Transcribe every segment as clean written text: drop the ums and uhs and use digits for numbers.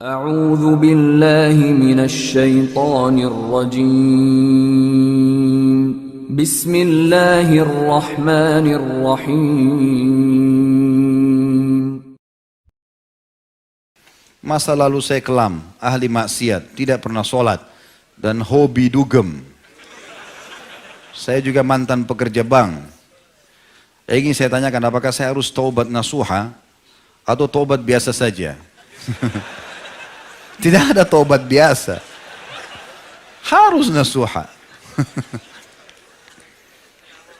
أعوذ بالله من الشيطان الرجيم بسم الله الرحمن الرحيم. Masa lalu saya kelam, ahli maksiat, tidak pernah sholat, dan hobi dugem. Saya juga mantan pekerja bank. Ingin saya tanyakan, apakah saya harus taubat nasuha atau taubat biasa saja? Tidak ada taubat biasa. Harus nasuha.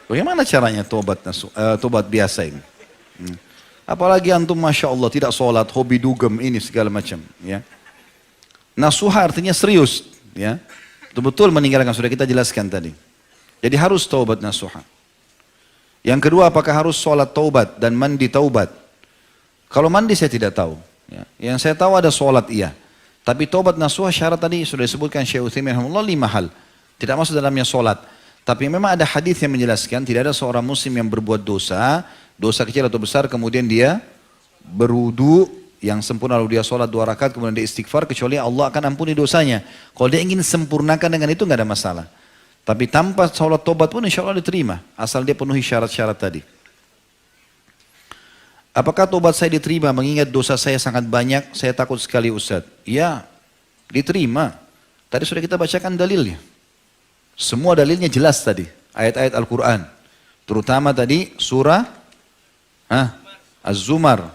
Bagaimana caranya taubat biasa ini? Apalagi antum Masya Allah tidak sholat, hobi dugem ini segala macam. Ya. Nasuha artinya serius. Ya. Betul-betul meninggalkan, sudah kita jelaskan tadi. Jadi harus taubat nasuha. Yang kedua, apakah harus sholat taubat dan mandi taubat? Kalau mandi saya tidak tahu. Ya. Yang saya tahu ada sholat iya. Tapi taubat nasuha syarat tadi sudah disebutkan Syekh Utsaimin rahimahullah 5 hal. Tidak masuk dalamnya sholat. Tapi memang ada hadis yang menjelaskan tidak ada seorang muslim yang berbuat dosa kecil atau besar, kemudian dia berwudu yang sempurna lalu dia sholat 2 rakaat kemudian dia istighfar, kecuali Allah akan ampuni dosanya. Kalau dia ingin sempurnakan dengan itu nggak ada masalah. Tapi tanpa sholat taubat pun insya Allah diterima, asal dia penuhi syarat-syarat tadi. Apakah taubat saya diterima mengingat dosa saya sangat banyak? Saya takut sekali Ustaz. Ya, diterima. Tadi sudah kita bacakan dalilnya. Semua dalilnya jelas tadi. Ayat-ayat Al-Quran. Terutama tadi surah Az-Zumar.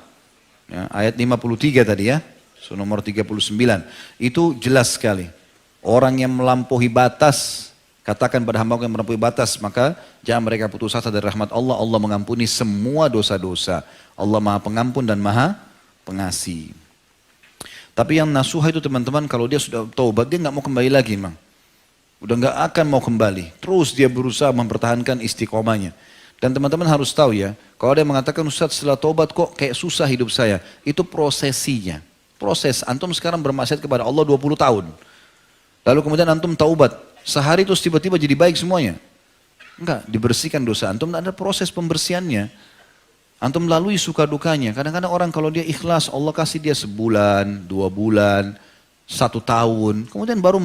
Ya, ayat 53 tadi ya. Surah nomor 39. Itu jelas sekali. Orang yang melampaui batas, katakan pada hamba yang melampaui batas, maka jangan mereka putus asa dari rahmat Allah. Allah mengampuni semua dosa-dosa. Allah Maha Pengampun dan Maha Pengasih. Tapi yang nasuha itu teman-teman, kalau dia sudah taubat, dia nggak mau kembali lagi, Mang. Udah nggak akan mau kembali. Terus dia berusaha mempertahankan istiqomahnya. Dan teman-teman harus tahu ya, kalau ada yang mengatakan Ustaz setelah taubat kok kayak susah hidup saya, itu prosesinya. Proses, antum sekarang bermaksiat kepada Allah 20 tahun. Lalu kemudian antum taubat, sehari terus tiba-tiba jadi baik semuanya. Enggak, dibersihkan dosa antum, ada proses pembersihannya. Antum lalui suka dukanya. Kadang-kadang orang kalau dia ikhlas, Allah kasih dia sebulan, 2 bulan, 1 tahun. Kemudian baru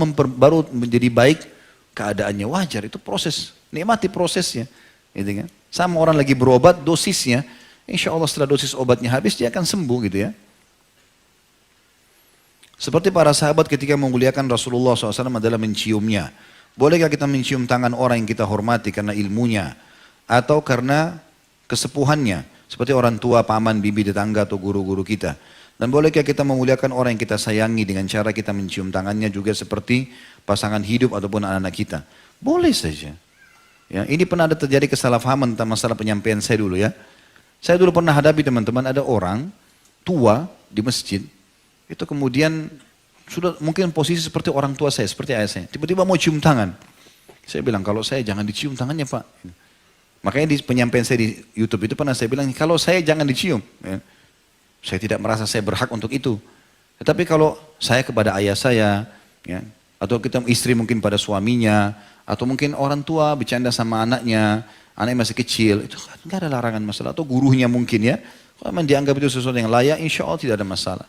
menjadi baik keadaannya, wajar. Itu proses, nikmati prosesnya. Gitu kan? Sama orang lagi berobat, dosisnya. Insya Allah setelah dosis obatnya habis, dia akan sembuh gitu ya. Seperti para sahabat ketika memuliakan Rasulullah SAW adalah menciumnya. Bolehkah kita mencium tangan orang yang kita hormati karena ilmunya? Atau karena kesepuhannya? Seperti orang tua, paman, bibi, tetangga atau guru-guru kita. Dan bolehkah kita memuliakan orang yang kita sayangi dengan cara kita mencium tangannya juga seperti pasangan hidup ataupun anak-anak kita? Boleh saja. Ya, ini pernah ada terjadi kesalahpahaman tentang masalah penyampaian saya dulu ya. Saya dulu pernah hadapi teman-teman, ada orang tua di masjid, itu kemudian sudah mungkin posisi seperti orang tua saya, seperti ayah saya. Tiba-tiba mau cium tangan. Saya bilang, kalau saya jangan dicium tangannya Pak. Makanya di penyampaian saya di YouTube itu pernah saya bilang, kalau saya jangan dicium. Ya. Saya tidak merasa saya berhak untuk itu. Tetapi kalau saya kepada ayah saya, ya, atau kita istri mungkin pada suaminya, atau mungkin orang tua bercanda sama anaknya masih kecil, itu nggak ada larangan masalah. Atau gurunya mungkin ya, kalau memang dianggap itu sesuatu yang layak, insya Allah tidak ada masalah.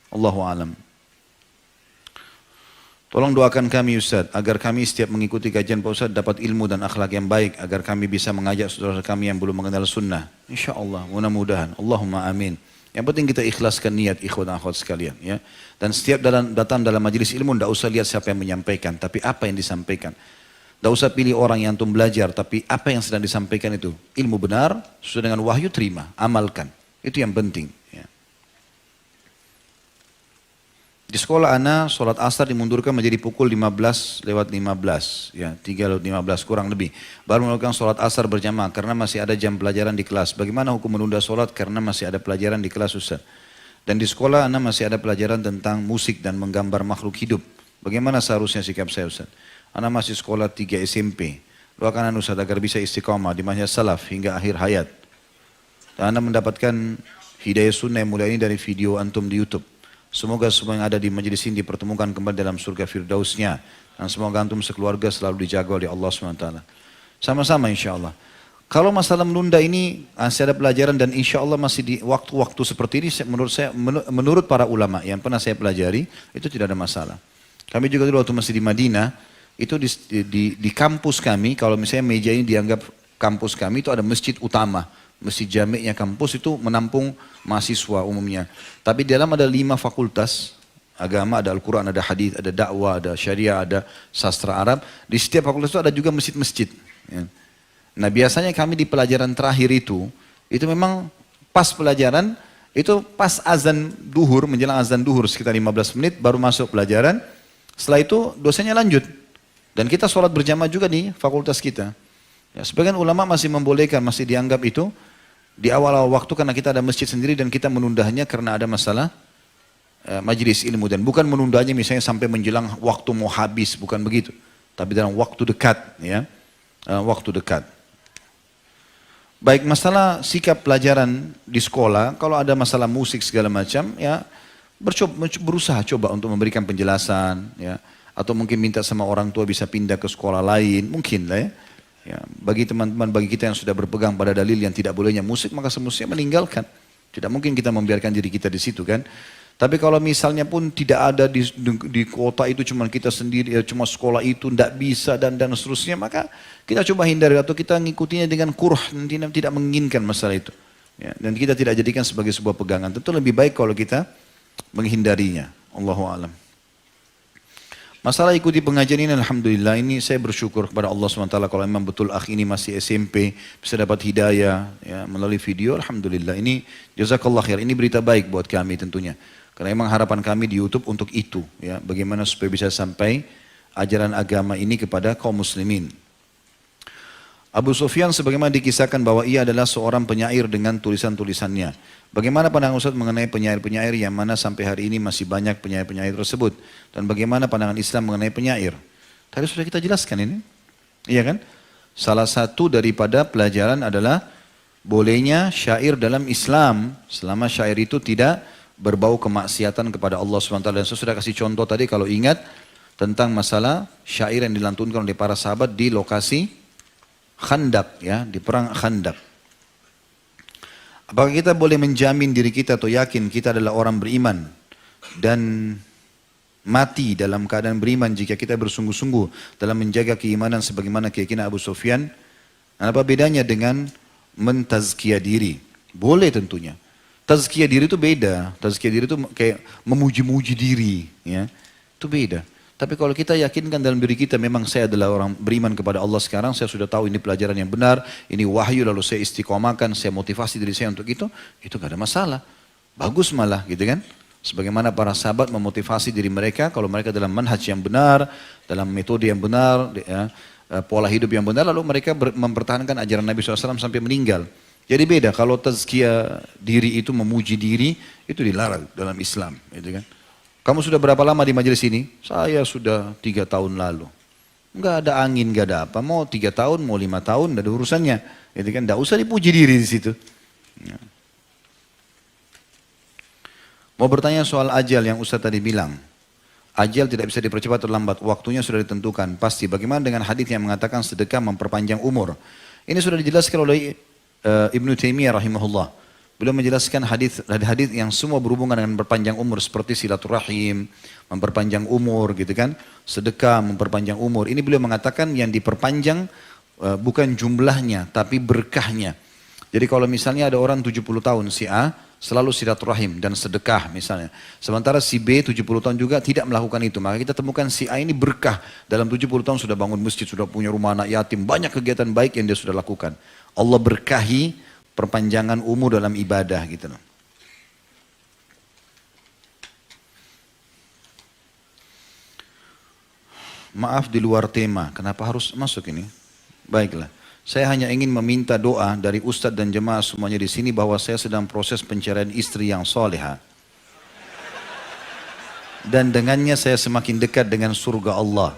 Allahu a'lam. Tolong doakan kami Ustaz, agar kami setiap mengikuti kajian Pak Ustaz dapat ilmu dan akhlak yang baik, agar kami bisa mengajak saudara kami yang belum mengenal sunnah. Insya Allah, mudah-mudahan. Allahumma amin. Yang penting kita ikhlaskan niat ikhwan dan akhwat sekalian. Ya. Dan setiap datang dalam majelis ilmu, tidak usah lihat siapa yang menyampaikan, tapi apa yang disampaikan. Tidak usah pilih orang yang antum belajar, tapi apa yang sedang disampaikan itu. Ilmu benar, sesuai dengan wahyu terima, amalkan. Itu yang penting. Ya. Di sekolah ana, sholat asar dimundurkan menjadi pukul 15:15. Ya, 3:15 kurang lebih. Baru melakukan sholat asar berjamaah karena masih ada jam pelajaran di kelas. Bagaimana hukum menunda sholat karena masih ada pelajaran di kelas Ustaz? Dan di sekolah ana masih ada pelajaran tentang musik dan menggambar makhluk hidup. Bagaimana seharusnya sikap saya Ustaz? Ana masih sekolah 3 SMP. Doakan ana Ustaz agar bisa istiqamah di manhaj salaf hingga akhir hayat. Dan ana mendapatkan hidayah sunnah yang mulia ini dari video antum di YouTube. Semoga semua yang ada di majelis ini dipertemukan kembali dalam surga firdausnya. Dan semoga antum sekeluarga selalu dijaga oleh Allah SWT. Sama-sama insya Allah. Kalau masalah menunda ini masih ada pelajaran dan insya Allah masih di waktu-waktu seperti ini menurut para ulama yang pernah saya pelajari itu tidak ada masalah. Kami juga dulu waktu masih di Madinah itu di kampus kami kalau misalnya meja ini dianggap kampus kami itu ada masjid utama. Masjid jami'nya kampus itu menampung mahasiswa umumnya. Tapi di dalam ada 5 fakultas agama, ada Al-Quran, ada hadis, ada dakwah, ada syariah, ada sastra Arab. Di setiap fakultas itu ada juga masjid-masjid. Ya. Nah biasanya kami di pelajaran terakhir itu memang pas pelajaran, itu pas azan duhur, menjelang azan duhur sekitar 15 menit baru masuk pelajaran. Setelah itu dosennya lanjut. Dan kita sholat berjamaah juga di fakultas kita. Ya, sebagian ulama masih membolehkan, masih dianggap itu di awal-awal waktu karena kita ada masjid sendiri dan kita menundanya karena ada masalah majelis ilmu. Dan bukan menundanya misalnya sampai menjelang waktu mau habis, bukan begitu. Tapi dalam waktu dekat, ya, waktu dekat. Baik, masalah sikap pelajaran di sekolah, kalau ada masalah musik segala macam, ya berusaha coba untuk memberikan penjelasan, ya, atau mungkin minta sama orang tua bisa pindah ke sekolah lain, mungkin lah ya. Ya, bagi teman-teman, bagi kita yang sudah berpegang pada dalil yang tidak bolehnya musik, maka semestinya meninggalkan. Tidak mungkin kita membiarkan diri kita di situ kan. Tapi kalau misalnya pun tidak ada di kota itu cuma kita sendiri, ya, cuma sekolah itu tidak bisa dan seterusnya, maka kita coba hindari atau kita ngikutinya dengan kurh, tidak menginginkan masalah itu. Ya, dan kita tidak jadikan sebagai sebuah pegangan. Tentu lebih baik kalau kita menghindarinya. Allahu a'lam. Masalah ikuti pengajian ini alhamdulillah ini saya bersyukur kepada Allah SWT kalau memang betul akh ini masih SMP bisa dapat hidayah ya, melalui video alhamdulillah ini jazakallah khair ini berita baik buat kami tentunya karena memang harapan kami di YouTube untuk itu ya bagaimana supaya bisa sampai ajaran agama ini kepada kaum muslimin. Abu Sufyan sebagaimana dikisahkan bahwa ia adalah seorang penyair dengan tulisan-tulisannya. Bagaimana pandangan Ustaz mengenai penyair-penyair yang mana sampai hari ini masih banyak penyair-penyair tersebut? Dan bagaimana pandangan Islam mengenai penyair? Tadi sudah kita jelaskan ini. Iya kan? Salah satu daripada pelajaran adalah bolehnya syair dalam Islam selama syair itu tidak berbau kemaksiatan kepada Allah SWT. Dan saya sudah kasih contoh tadi kalau ingat tentang masalah syair yang dilantunkan oleh para sahabat di lokasi Khandak ya, di perang Khandak. Apakah kita boleh menjamin diri kita atau yakin kita adalah orang beriman dan mati dalam keadaan beriman jika kita bersungguh-sungguh dalam menjaga keimanan sebagaimana keyakinan Abu Sufyan? Apa bedanya dengan mentazkiyah diri? Boleh tentunya. Tazkiyah diri itu beda. Tazkiyah diri itu kayak memuji-muji diri, ya. Itu beda. Tapi kalau kita yakinkan dalam diri kita memang saya adalah orang beriman kepada Allah sekarang, saya sudah tahu ini pelajaran yang benar, ini wahyu lalu saya istiqomahkan, saya motivasi diri saya untuk itu gak ada masalah. Bagus malah gitu kan. Sebagaimana para sahabat memotivasi diri mereka kalau mereka dalam manhaj yang benar, dalam metode yang benar, ya, pola hidup yang benar, lalu mereka mempertahankan ajaran Nabi SAW sampai meninggal. Jadi beda kalau tazkiyah diri itu memuji diri, itu dilarang dalam Islam gitu kan. Kamu sudah berapa lama di majelis ini? Saya sudah 3 tahun lalu. Enggak ada angin, enggak ada apa. Mau 3 tahun, mau 5 tahun, enggak ada urusannya. Jadi kan enggak usah dipuji diri di situ. Ya. Mau bertanya soal ajal yang Ustaz tadi bilang. Ajal tidak bisa dipercepat atau lambat. Waktunya sudah ditentukan. Pasti. Bagaimana dengan hadis yang mengatakan sedekah memperpanjang umur? Ini sudah dijelaskan oleh Ibnu Taimiyah rahimahullah. Beliau menjelaskan hadis yang semua berhubungan dengan memperpanjang umur seperti silaturahim, memperpanjang umur gitu kan, sedekah memperpanjang umur. Ini beliau mengatakan yang diperpanjang bukan jumlahnya tapi berkahnya. Jadi kalau misalnya ada orang 70 tahun si A selalu silaturahim dan sedekah misalnya. Sementara si B 70 tahun juga tidak melakukan itu. Maka kita temukan si A ini berkah. Dalam 70 tahun sudah bangun masjid, sudah punya rumah anak yatim. Banyak kegiatan baik yang dia sudah lakukan. Allah berkahi perpanjangan umur dalam ibadah gitu loh. Maaf di luar tema, kenapa harus masuk ini? Baiklah, saya hanya ingin meminta doa dari Ustadz dan jemaah semuanya di sini bahwa saya sedang proses pencarian istri yang soleha. Dan dengannya saya semakin dekat dengan surga Allah.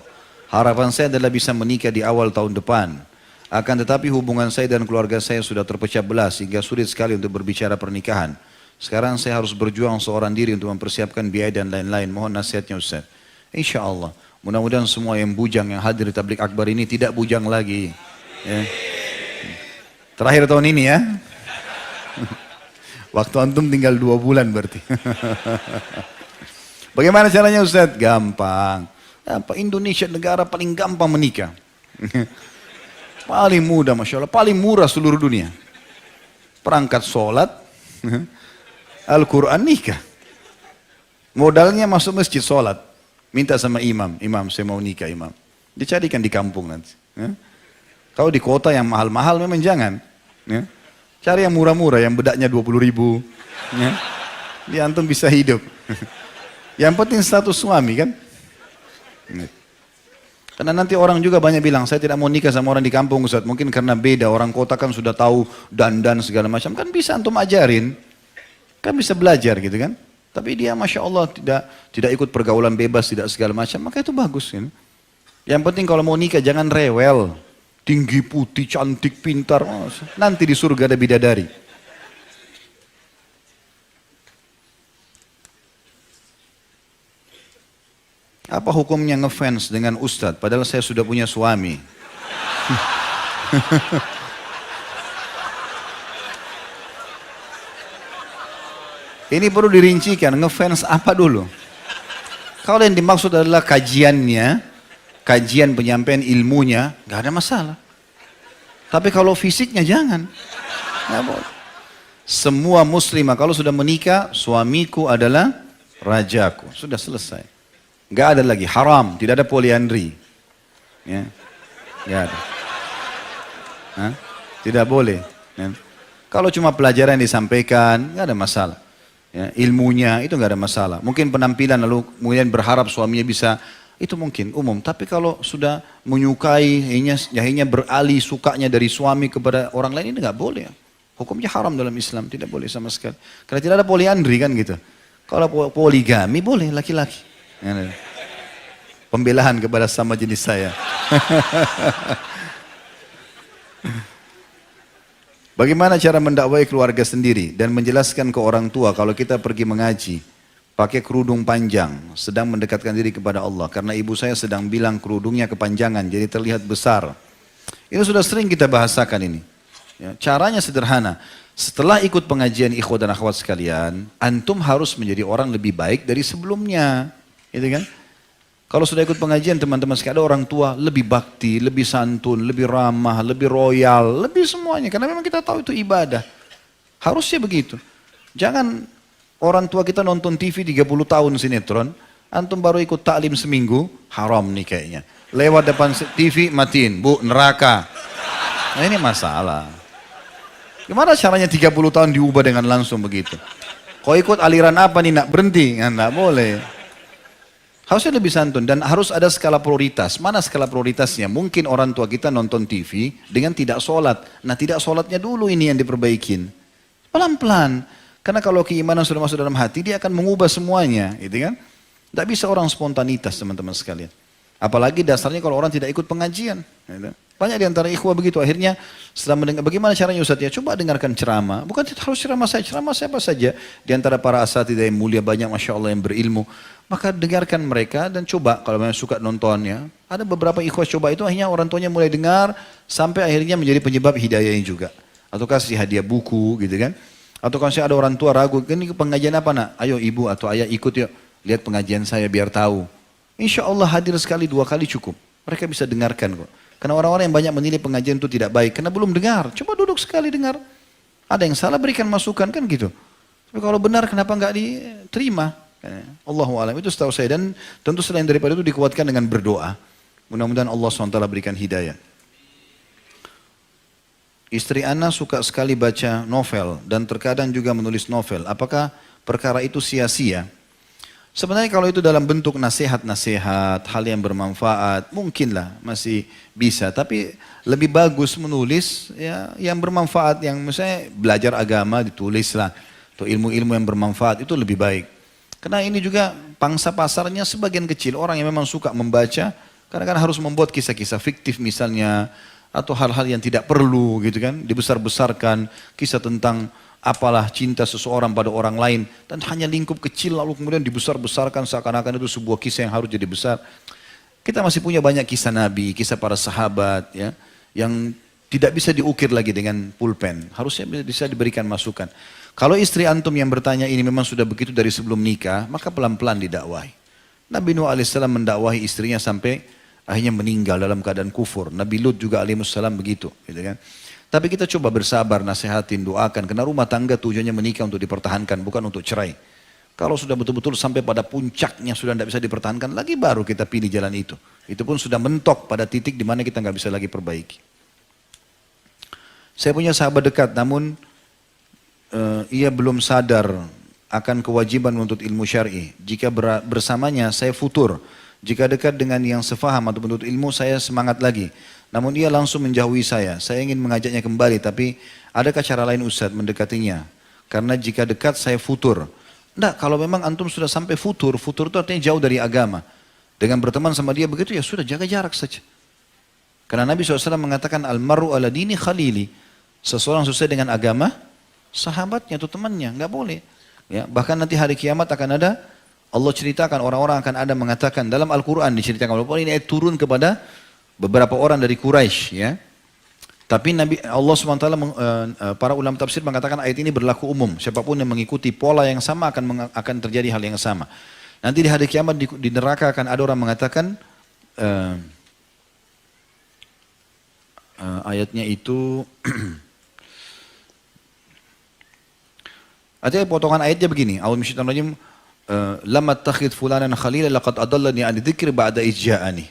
Harapan saya adalah bisa menikah di awal tahun depan. Akan tetapi hubungan saya dan keluarga saya sudah terpecah belah sehingga sulit sekali untuk berbicara pernikahan. Sekarang saya harus berjuang seorang diri untuk mempersiapkan biaya dan lain-lain. Mohon nasihatnya Ustaz. Insya Allah. Mudah-mudahan semua yang bujang yang hadir di tablik akbar ini tidak bujang lagi. Ya. Terakhir tahun ini ya. Waktu antum tinggal 2 bulan berarti. Bagaimana caranya Ustaz? Gampang. Indonesia negara paling gampang menikah. Paling mudah Masya Allah, paling murah seluruh dunia. Perangkat sholat, Al-Quran nikah. Modalnya masuk masjid sholat. Minta sama imam, imam saya mau nikah imam. Dicarikan di kampung nanti. Kalau di kota yang mahal-mahal memang jangan. Cari yang murah-murah, yang bedaknya 20.000. Dia antum bisa hidup. Yang penting status suami kan. Karena nanti orang juga banyak bilang, saya tidak mau nikah sama orang di kampung Ustaz. Mungkin karena beda, orang kota kan sudah tahu dandan segala macam. Kan bisa antum ajarin. Kan bisa belajar gitu kan. Tapi dia Masya Allah tidak ikut pergaulan bebas, tidak segala macam. Maka itu bagus. Kan? Yang penting kalau mau nikah jangan rewel. Tinggi, putih, cantik, pintar. Nanti di surga ada bidadari. Apa hukumnya ngefans dengan ustadz? Padahal saya sudah punya suami. Ini perlu dirincikan, ngefans apa dulu? Kalau yang dimaksud adalah kajiannya, kajian penyampaian ilmunya, nggak ada masalah. Tapi kalau fisiknya jangan. Nggak boleh. Semua muslimah kalau sudah menikah, suamiku adalah rajaku. Sudah selesai. Nggak ada lagi, haram, tidak ada poliandri. Ya. Nggak ada. Hah? Tidak boleh. Ya. Kalau cuma pelajaran yang disampaikan, nggak ada masalah. Ya, ilmunya itu nggak ada masalah. Mungkin penampilan lalu kemudian berharap suaminya bisa, itu mungkin umum. Tapi kalau sudah menyukai, akhirnya beralih sukanya dari suami kepada orang lain, ini nggak boleh. Hukumnya haram dalam Islam, tidak boleh sama sekali. Karena tidak ada poliandri kan gitu. Kalau poligami boleh laki-laki. Ya, pembelaan kepada sama jenis saya. Bagaimana cara mendakwai keluarga sendiri dan menjelaskan ke orang tua kalau kita pergi mengaji, pakai kerudung panjang, sedang mendekatkan diri kepada Allah. Karena ibu saya sedang bilang kerudungnya kepanjangan, jadi terlihat besar. Ini sudah sering kita bahasakan ini. Ya, caranya sederhana. Setelah ikut pengajian ikhwah dan akhwat sekalian, antum harus menjadi orang lebih baik dari sebelumnya. Gitu kan? Kalau sudah ikut pengajian teman-teman sekalian, ada orang tua lebih bakti, lebih santun, lebih ramah, lebih royal, lebih semuanya. Karena memang kita tahu itu ibadah. Harusnya begitu. Jangan orang tua kita nonton TV 30 tahun sinetron, antum baru ikut taklim seminggu, haram nih kayaknya. Lewat depan TV, matiin, bu, neraka. Nah ini masalah. Gimana caranya 30 tahun diubah dengan langsung begitu? Kau ikut aliran apa nih, nak berhenti? Nggak boleh. Harusnya lebih santun dan harus ada skala prioritas. Mana skala prioritasnya? Mungkin orang tua kita nonton TV dengan tidak sholat. Nah tidak sholatnya dulu ini yang diperbaikin. Pelan-pelan. Karena kalau keimanan sudah masuk dalam hati, dia akan mengubah semuanya. Gitu kan? Tidak bisa orang spontanitas teman-teman sekalian. Apalagi dasarnya kalau orang tidak ikut pengajian. Gitu. Banyak di antara ikhwah begitu. Akhirnya setelah mendengar, bagaimana caranya Ustaz ya? Coba dengarkan ceramah. Bukan harus ceramah siapa saja. Di antara para asatidzah yang mulia banyak Masya Allah yang berilmu. Maka dengarkan mereka dan coba kalau memang suka nontonnya. Ada beberapa ikhwah coba itu akhirnya orang tuanya mulai dengar sampai akhirnya menjadi penyebab hidayahnya juga. Atau kasih hadiah buku gitu kan. Atau kalau ada orang tua ragu, ini pengajian apa nak? Ayo ibu atau ayah ikut yuk. Lihat pengajian saya biar tahu. Insya Allah hadir sekali 2 kali cukup. Mereka bisa dengarkan kok. Karena orang-orang yang banyak menilai pengajian itu tidak baik. Karena belum dengar. Coba duduk sekali dengar. Ada yang salah berikan masukan kan gitu. Tapi kalau benar kenapa nggak diterima? Allahu a'lam, itu setahu saya. Dan tentu selain daripada itu dikuatkan dengan berdoa. Mudah-mudahan Allah SWT berikan hidayah. Istri Ana suka sekali baca novel dan terkadang juga menulis novel. Apakah perkara itu sia-sia? Sebenarnya kalau itu dalam bentuk nasihat-nasihat, hal yang bermanfaat, mungkinlah masih bisa. Tapi lebih bagus menulis ya, yang bermanfaat, yang misalnya belajar agama ditulislah. Atau ilmu-ilmu yang bermanfaat itu lebih baik. Karena ini juga pangsa pasarnya sebagian kecil orang yang memang suka membaca, karena kan harus membuat kisah-kisah fiktif misalnya, atau hal-hal yang tidak perlu gitu kan, dibesar-besarkan, kisah tentang apalah cinta seseorang pada orang lain, dan hanya lingkup kecil lalu kemudian dibesar-besarkan seakan-akan itu sebuah kisah yang harus jadi besar. Kita masih punya banyak kisah Nabi, kisah para sahabat ya, yang tidak bisa diukir lagi dengan pulpen. Harusnya bisa diberikan masukan. Kalau istri antum yang bertanya ini memang sudah begitu dari sebelum nikah, maka pelan-pelan didakwahi. Nabi Nuh alaihissalam mendakwahi istrinya sampai akhirnya meninggal dalam keadaan kufur. Nabi Lut juga alaihissalam begitu, gitu kan. Tapi kita coba bersabar, nasihatin, doakan. Karena rumah tangga tujuannya menikah untuk dipertahankan, bukan untuk cerai. Kalau sudah betul-betul sampai pada puncaknya sudah tidak bisa dipertahankan lagi, baru kita pilih jalan itu. Itu pun sudah mentok pada titik di mana kita nggak bisa lagi perbaiki. Saya punya sahabat dekat, namun ia belum sadar akan kewajiban menuntut ilmu syar'i. Jika bersamanya saya futur. Jika dekat dengan yang sefaham atau menuntut ilmu, saya semangat lagi. Namun ia langsung menjauhi saya. Saya ingin mengajaknya kembali, tapi adakah cara lain Ustaz mendekatinya? Karena jika dekat saya futur. Enggak, kalau memang antum sudah sampai futur, futur itu artinya jauh dari agama. Dengan berteman sama dia begitu, ya sudah jaga jarak saja. Karena Nabi SAW mengatakan, Al-maru ala dini khalili. Seseorang sesuai dengan agama, sahabatnya atau temannya, nggak boleh. Ya, bahkan nanti hari kiamat akan ada, Allah ceritakan orang-orang akan ada mengatakan dalam Al-Quran diceritakan, walaupun ini ayat turun kepada beberapa orang dari Quraisy, ya. Tapi Allah SWT, para ulama tafsir mengatakan ayat ini berlaku umum. Siapapun yang mengikuti pola yang sama akan terjadi hal yang sama. Nanti di hari kiamat di neraka akan ada orang mengatakan, ayatnya itu artinya potongan ayatnya begini, A'udzu minasyaitonir rajim, lam attakhidh fulanan khalila laqad adallani 'ani dzikri ba'da idh ja'ani.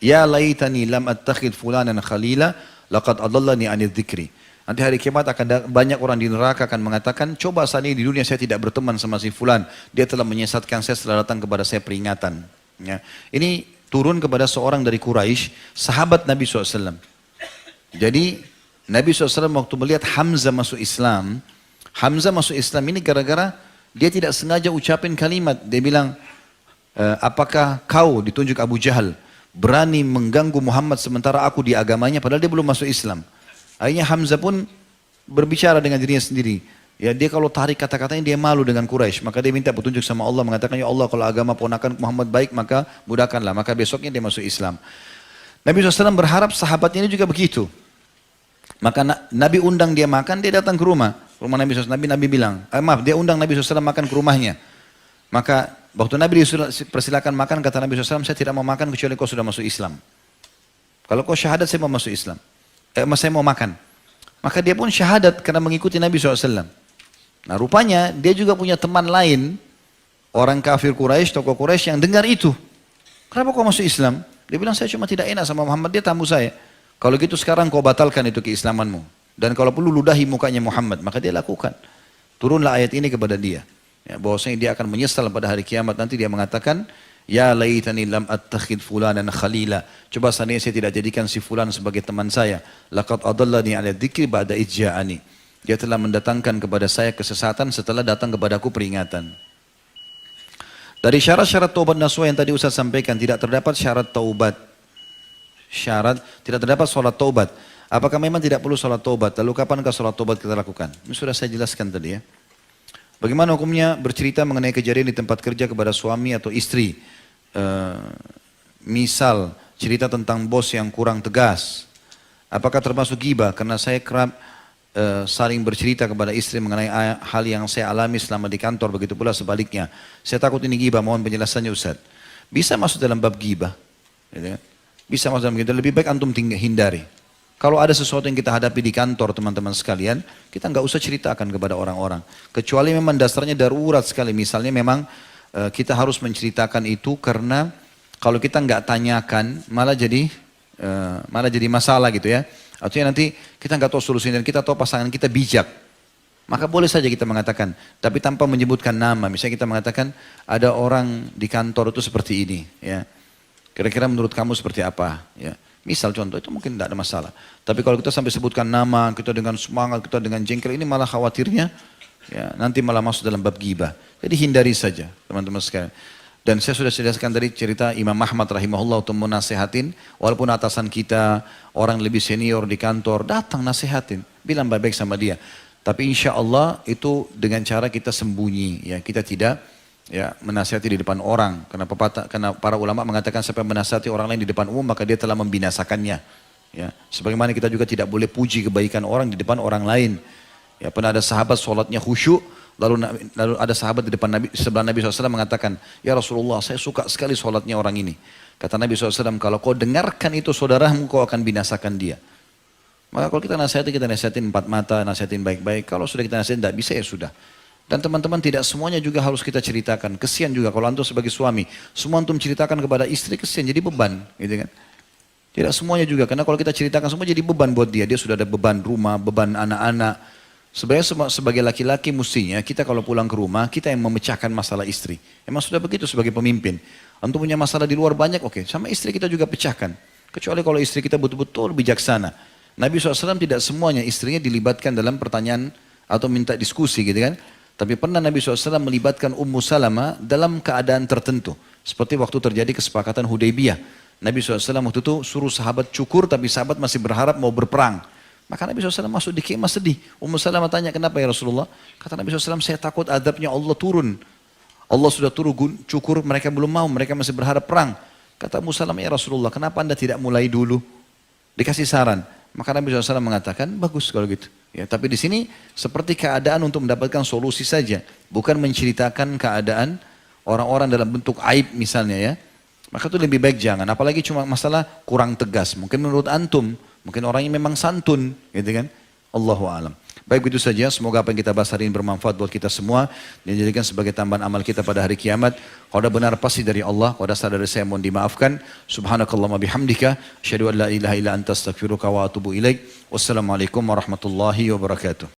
Ya laitani lam attakhidh fulanan khalila laqad adallani 'ani dzikri. Nanti hari kiamat akan banyak orang di neraka akan mengatakan, coba saat ini di dunia saya tidak berteman sama si fulan, dia telah menyesatkan saya setelah datang kepada saya peringatan. Ya. Ini turun kepada seorang dari Quraisy, sahabat Nabi SAW. Jadi Nabi SAW waktu melihat Hamzah masuk Islam, Hamzah masuk Islam ini gara-gara dia tidak sengaja ucapin kalimat. Dia bilang, apakah kau, ditunjuk Abu Jahal, berani mengganggu Muhammad sementara aku di agamanya, padahal dia belum masuk Islam. Akhirnya Hamzah pun berbicara dengan dirinya sendiri. Ya, dia kalau tarik kata-katanya dia malu dengan Quraisy, maka dia minta petunjuk sama Allah, mengatakan, ya Allah kalau agama ponakan Muhammad baik maka mudahkanlah. Maka besoknya dia masuk Islam. Nabi SAW berharap sahabatnya ini juga begitu. Maka Nabi undang dia makan, dia datang ke rumah Nabi SAW. Nabi bilang, dia undang Nabi SAW makan ke rumahnya. Maka waktu Nabi persilakan makan, kata Nabi SAW, saya tidak mau makan kecuali kau sudah masuk Islam. Kalau kau syahadat, saya mau masuk Islam. Saya mau makan. Maka dia pun syahadat karena mengikuti Nabi SAW. Nah rupanya dia juga punya teman lain, orang kafir Quraisy, tokoh Quraisy yang dengar itu. Kenapa kau masuk Islam? Dia bilang, saya cuma tidak enak sama Muhammad, dia tamu saya. Kalau gitu sekarang kau batalkan itu keislamanmu. Dan kalau perlu ludahi mukanya Muhammad. Maka dia lakukan. Turunlah ayat ini kepada dia. Ya, bahwasanya dia akan menyesal pada hari kiamat. Nanti dia mengatakan, ya laitani lam attakhid fulanan khalila. Coba seandainya saya tidak jadikan si fulan sebagai teman saya. Laqad adallani ala dzikri ba'da idh ja'ani. Dia telah mendatangkan kepada saya kesesatan setelah datang kepadaku peringatan. Dari syarat-syarat taubat nasuha yang tadi Ustaz sampaikan, tidak terdapat syarat taubat. Tidak terdapat sholat taubat. Apakah memang tidak perlu sholat taubat? Lalu kapankah sholat taubat kita lakukan? Ini sudah saya jelaskan tadi ya. Bagaimana hukumnya bercerita mengenai kejadian di tempat kerja kepada suami atau istri? Misal cerita tentang bos yang kurang tegas. Apakah termasuk ghibah? Karena saya kerap saling bercerita kepada istri mengenai hal yang saya alami selama di kantor, begitu pula sebaliknya. Saya takut ini ghibah, mohon penjelasannya Ustaz. Bisa masuk dalam bab ghibah. Gitu ya. Bisa masuk dalam ghibah, lebih baik antum hindari. Kalau ada sesuatu yang kita hadapi di kantor teman-teman sekalian, kita nggak usah ceritakan kepada orang-orang. Kecuali memang dasarnya darurat sekali. Misalnya memang kita harus menceritakan itu karena kalau kita nggak tanyakan malah jadi masalah gitu ya. Artinya nanti kita nggak tahu solusinya dan kita tahu pasangan kita bijak. Maka boleh saja kita mengatakan, tapi tanpa menyebutkan nama. Misalnya kita mengatakan ada orang di kantor itu seperti ini, ya. Kira-kira menurut kamu seperti apa? Ya. Misal contoh itu mungkin tidak ada masalah. Tapi kalau kita sampai sebutkan nama, kita dengan semangat, kita dengan jengkel, ini malah khawatirnya, ya, nanti malah masuk dalam bab ghibah. Jadi hindari saja, teman-teman sekalian. Dan saya sudah jelaskan tadi cerita Imam Ahmad rahimahullah untuk menasehatin, walaupun atasan kita, orang lebih senior di kantor, datang nasehatin, bilang baik-baik sama dia. Tapi insya Allah itu dengan cara kita sembunyi, ya, kita tidak menasihati di depan orang. Karena para ulama mengatakan siapa menasihati orang lain di depan umum maka dia telah membinasakannya. Ya, sebagaimana kita juga tidak boleh puji kebaikan orang di depan orang lain. Ya, pernah ada sahabat sholatnya khusyuk, lalu ada sahabat di depan Nabi, sebelah Nabi SAW mengatakan, ya Rasulullah, saya suka sekali sholatnya orang ini. Kata Nabi SAW, kalau kau dengarkan itu saudaramu, kau akan binasakan dia. Maka kalau kita nasihatin 4 mata, nasihatin baik-baik. Kalau sudah kita nasihatin tidak bisa, ya sudah. Dan teman-teman, tidak semuanya juga harus kita ceritakan. Kesian juga kalau antum sebagai suami, semua antum ceritakan kepada istri, kesian, jadi beban, gitu kan. Tidak semuanya juga, karena kalau kita ceritakan semua jadi beban buat dia. Dia sudah ada beban rumah, beban anak-anak. Sebenarnya sebagai laki-laki mestinya kita kalau pulang ke rumah, kita yang memecahkan masalah istri. Emang sudah begitu sebagai pemimpin. Antum punya masalah di luar banyak, oke. Sama istri kita juga pecahkan. Kecuali kalau istri kita betul-betul bijaksana. Nabi SAW tidak semuanya istrinya dilibatkan dalam pertanyaan atau minta diskusi gitu kan. Tapi pernah Nabi SAW melibatkan Ummu Salamah dalam keadaan tertentu. Seperti waktu terjadi kesepakatan Hudaybiyah. Nabi SAW waktu itu suruh sahabat cukur, tapi sahabat masih berharap mau berperang. Maka Nabi SAW masuk di kemah sedih. Ummu Salamah tanya, kenapa ya Rasulullah? Kata Nabi SAW, saya takut adabnya Allah turun. Allah sudah turun cukur, mereka belum mau, mereka masih berharap perang. Kata Ummu Salamah, ya Rasulullah, kenapa anda tidak mulai dulu? Dikasih saran. Maka Nabi SAW mengatakan, bagus kalau gitu. Ya, tapi di sini seperti keadaan untuk mendapatkan solusi saja. Bukan menceritakan keadaan orang-orang dalam bentuk aib misalnya ya. Maka itu lebih baik jangan, apalagi cuma masalah kurang tegas. Mungkin menurut antum, mungkin orangnya memang santun, gitu kan? Allahu a'lam. Baik, itu saja. Semoga apa yang kita bahas hari ini bermanfaat buat kita semua dan dijadikan sebagai tambahan amal kita pada hari kiamat. Kalau ada benar pasti dari Allah, kalau ada salah dari saya mohon dimaafkan. Subhanakallahumma bihamdika, asyhadu an la ilaha illa anta astaghfiruka wa atubu ilaik. Wassalamualaikum warahmatullahi wabarakatuh.